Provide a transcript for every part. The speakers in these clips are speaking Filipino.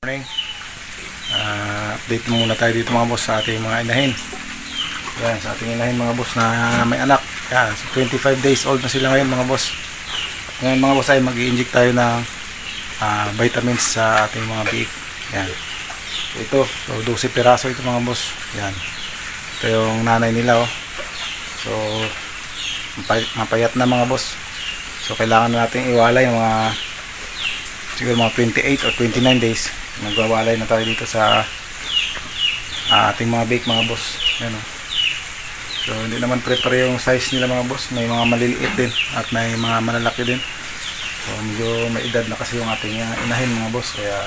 Morning. Update muna tayo dito mga boss sa ating mga inahin. Yan, sa ating inahin mga boss na may anak. Yan, so 25 days old na sila ngayon mga boss. Ngayon mga boss ay mag-i-inject tayo ng vitamins sa ating mga biik. Yan. Ito, so 12 piraso ito mga boss. Yan. Ito yung nanay nila oh. So mapayat na mga boss. So kailangan natin iwala yung mga siguro mga 28 or 29 days. Magwawalay na tayo dito sa ating mga bake mga boss. Yan o. So hindi naman prepare yung size nila mga boss. May mga maliliit din at may mga malalaki din. So medyo may edad na kasi yung ating inahin mga boss. Kaya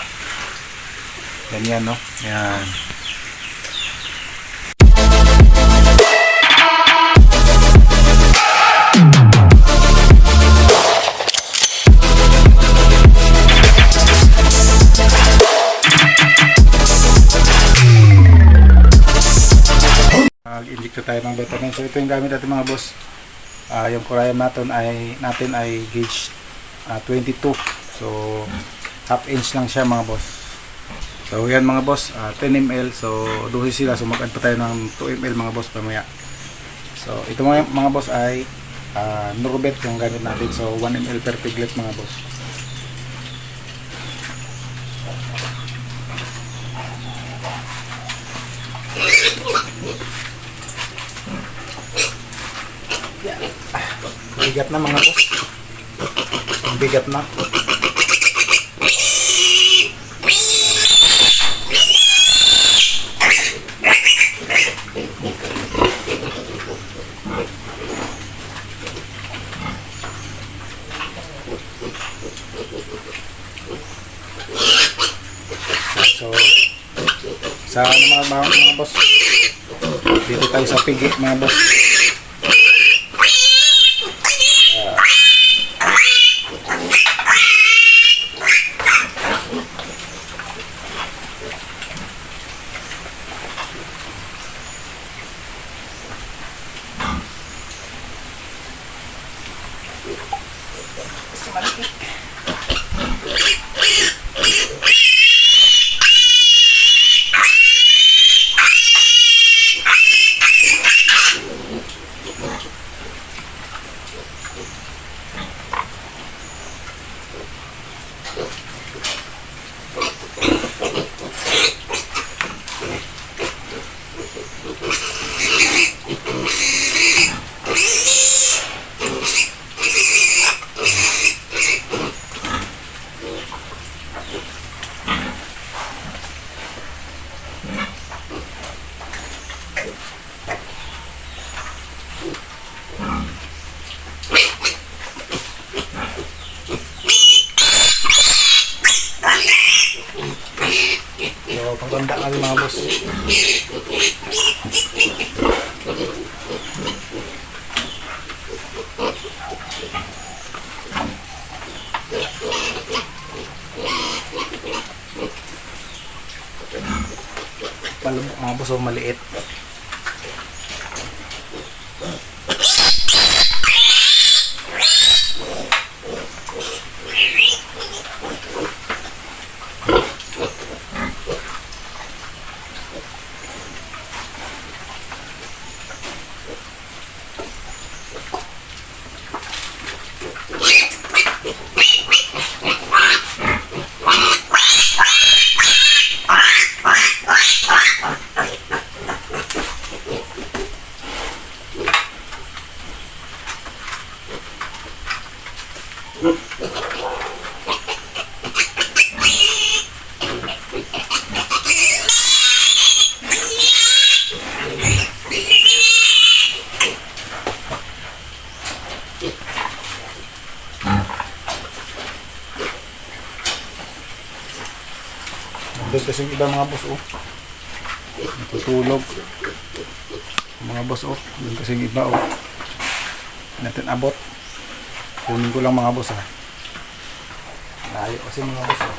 ganyan no. Yan. Mag-inject tayo ng vitamin. So ito yung gamit natin mga boss. Yung Corium natin ay gauge 22. So half inch lang siya mga boss. So yan mga boss, 10 ml. So duhi sila. So mag-add pa tayo ng 2 ml mga boss pamaya. So ito mga boss ay Norubet yung gamit natin. So 1 ml per piglet mga boss. Bigat na mga boss. Ang bigat na. So sa mga boss, dito tayo sa pigi mga boss. So paganda kami mga boss. Palubok mga boss, maliit. Doon kasi yung iba mga boss oh. Natutulog. Mga boss oh. Doon kasi yung iba oh. Natin abot. Kunin ko lang mga boss ha. Layo kasi mga boss oh.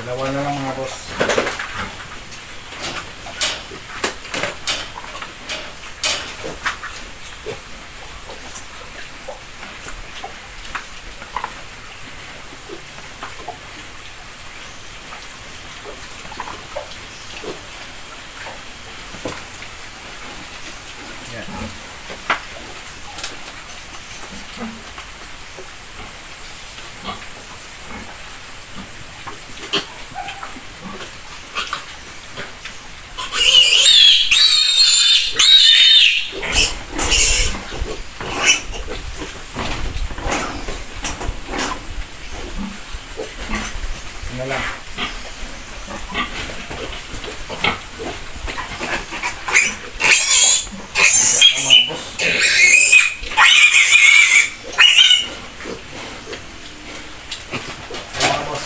Dalawa na lang mga boss. Yan. Yan lang. Mga boss. Mga boss.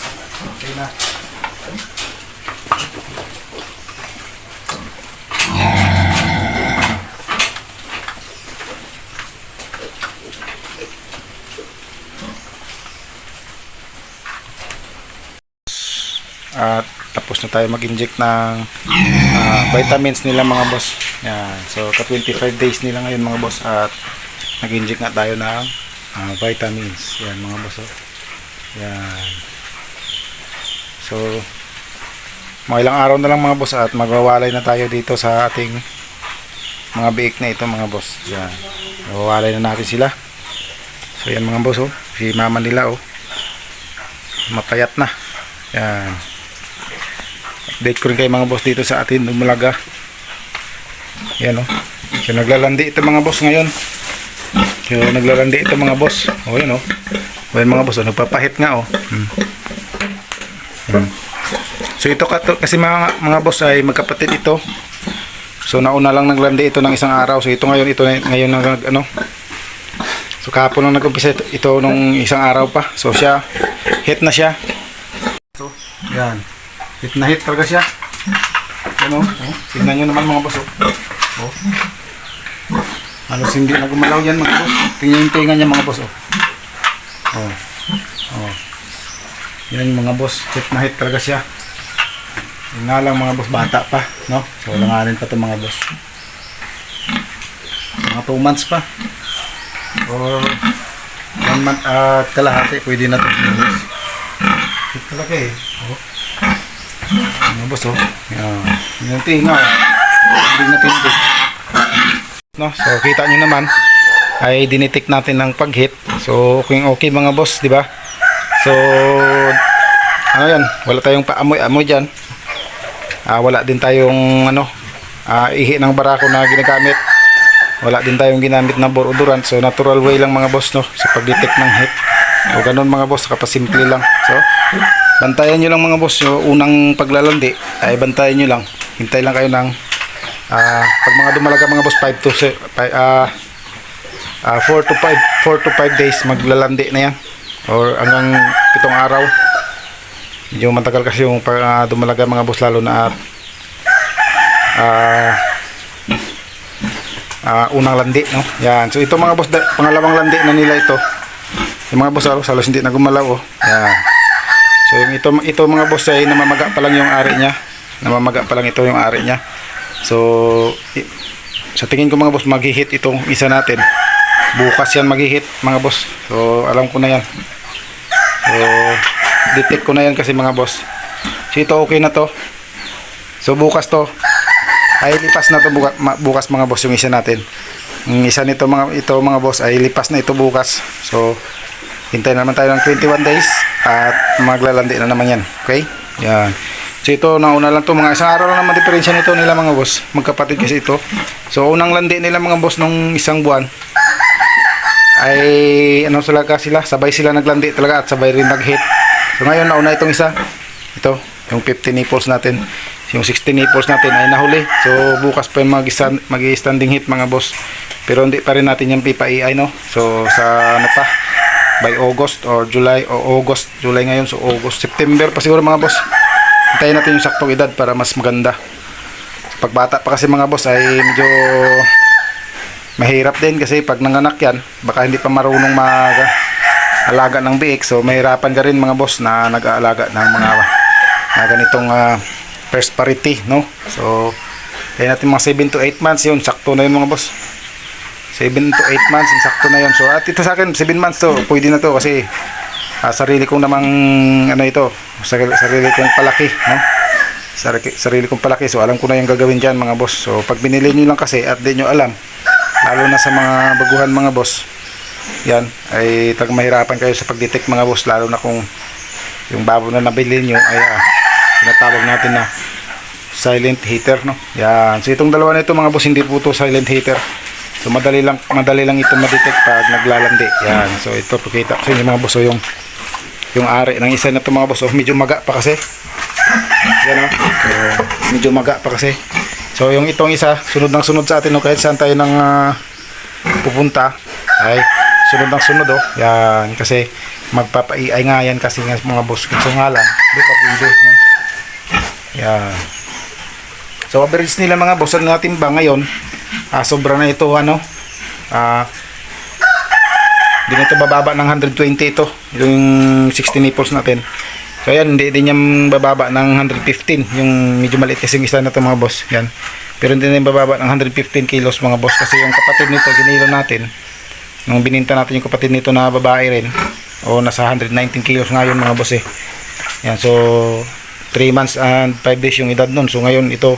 Okay na. At tapos na tayo mag-inject ng vitamins nila mga boss. Yan. So, 25 days nila ngayon mga boss at nag-inject nga tayo ng vitamins. Yan mga boss. Oh. Yan. So, mga ilang araw na lang mga boss at magwawalay na tayo dito sa ating mga biik na ito mga boss. Yan. Magwawalay na natin sila. So, yan mga boss. Oh. Si mama nila oh. Mapayat na. Yan. Update ko rin kayo mga boss dito sa atin Dumalaga. Yan o. So naglalandi ito mga boss ngayon. So naglalandi ito mga boss. O yan o. O yan mga boss o. Nagpapahit nga o. So ito kasi mga boss ay magkapatid ito. So nauna lang naglandi ito ng isang araw. So ito ngayon ano. So kahapon lang nag-umpisa ito nung isang araw pa. So siya hit na siya. So yan. Hit na hit talaga siya. Ano? Oh, tignan nyo naman mga boss. Oh. Halos hindi na gumalaw yan mga boss. Tingnan yung tinga niya mga boss. Oh. Oh. Yan mga boss. Hit na hit talaga siya. Yun nga lang mga boss. Bata pa. No? So langanin pa ito mga boss. Mga 2 months pa. Or 1 month at kalahati. Pwede na ito. Hit talaga eh. Oh. Mga boss oh. Yan. Yung tinga oh. Hindi na tindig. No? So kita nyo naman ay dinitik natin ng pag-hit. So okay mga boss, di ba? So ano yan? Wala tayong paamoy-amoy diyan. Wala din tayong ihi ng barako na ginagamit. Wala din tayong ginamit na bore-odorant. So natural way lang mga boss no sa pag-detect ng hit. So ganun mga boss, kapasimple lang. So bantayan nyo lang mga boss yung unang paglalandi ay bantayan nyo lang, hintay lang kayo ng pag mga dumalaga mga boss 4 to 5 days maglalandi na yan or hanggang 7 araw. Medyo matagal kasi yung dumalaga mga boss lalo na at unang landi no? Yan. So ito mga boss pangalawang landi na nila ito yung mga boss halos hindi na gumalaw oh. Yan. So yung ito mga boss ay namamaga pa lang yung ari niya. Namamaga pa lang ito yung ari niya. So sa tingin ko mga boss maghihit itong isa natin. Bukas yan maghihit mga boss. So alam ko na yan. So detect ko na yan kasi mga boss. So ito okay na to. So bukas to ay lipas na to bukas mga boss yung isa natin. Yung isa nito mga boss ay lipas na ito bukas. So hintay naman tayo ng 21 days at maglalandi na naman yan. Okay? Yan. So ito, nauna lang to mga isang araw lang naman diferensya nito nila mga boss. Magkapatid kasi ito. So unang landi nila mga boss nung isang buwan ay talaga sila, sabay sila naglandi talaga at sabay rin nag-hit. So ngayon nauna itong isa. Ito, yung 50 nipples natin. Yung 60 nipples natin ay nahuli. So bukas pa yung mag-standing hit mga boss. Pero hindi pa rin natin yung PPI no. So sa by August or July o August, July ngayon, so August, September pa siguro mga boss. Hintayin natin yung saktong edad para mas maganda. Pagbata pa kasi mga boss ay medyo mahirap din kasi pag nanganak yan, baka hindi pa marunong mag-alaga ng biik. So mahirapan ka rin mga boss na nag-aalaga ng ganitong first parity, no? So kaya natin mga 7 to 8 months yun, sakto na yun mga boss. 7 to 8 months, sakto na yun. So at ito sa akin 7 months to, pwede na to kasi sarili kong namang ano ito, sarili kong palaki, no? Sarili kong palaki, so alam ko na yung gagawin dyan mga boss. So pag binili nyo lang kasi at di nyo alam, lalo na sa mga baguhan mga boss, yan ay talagang mahirapan kayo sa pagdetect mga boss, lalo na kung yung baboy na nabili nyo ay tinatawag natin na silent heater, no? Yan, so itong dalawa na ito mga boss, hindi po ito silent heater. So madali lang ito ma-detect pag naglalandi. Yan, so ito pakita ko sa inyo mga boss. So yung ari ng isa na ito mga boss, so medyo maga pa kasi. Yan, no? So medyo maga pa kasi. So yung itong isa, sunod ng sunod sa atin, no? Kahit saan tayo nang pupunta ay sunod ng sunod, oh. Yan, kasi magpapaiay nga yan kasi nga mga boss, kung nga lang di pa pwede, no? Yan. So average nila mga boss natin ba ngayon, sobra na ito, ano, di na ito bababa ng 120 ito, yung 16 nipples natin. So yan, hindi din yan bababa ng 115, yung medyo maliit kasi yung isa na ito mga boss. Yan, pero hindi na yung bababa ng 115 kilos mga boss, kasi yung kapatid nito ginilo natin nung bininta natin yung kapatid nito na babae rin, o nasa 119 kilos ngayon mga boss eh. Yan, so 3 months and 5 days yung edad nun. So ngayon ito,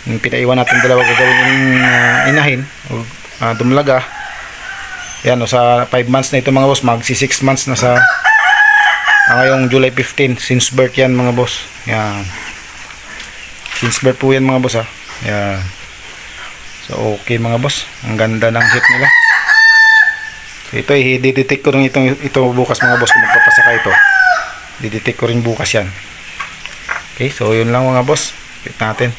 yung pinaiwan natin dalawa gagawin yung inahin o dumlaga. Yan, o sa 5 months na ito mga boss, magsi 6 months na sa ngayong July 15, since birth yan mga boss. Yan, since birth po yan mga boss, ha. Yan, so okay mga boss, ang ganda ng hit nila. So ito i-detect ko rin ito bukas mga boss, kung magpapasaka ito, i-detect ko rin bukas yan. Okay, so yun lang mga boss, hit natin.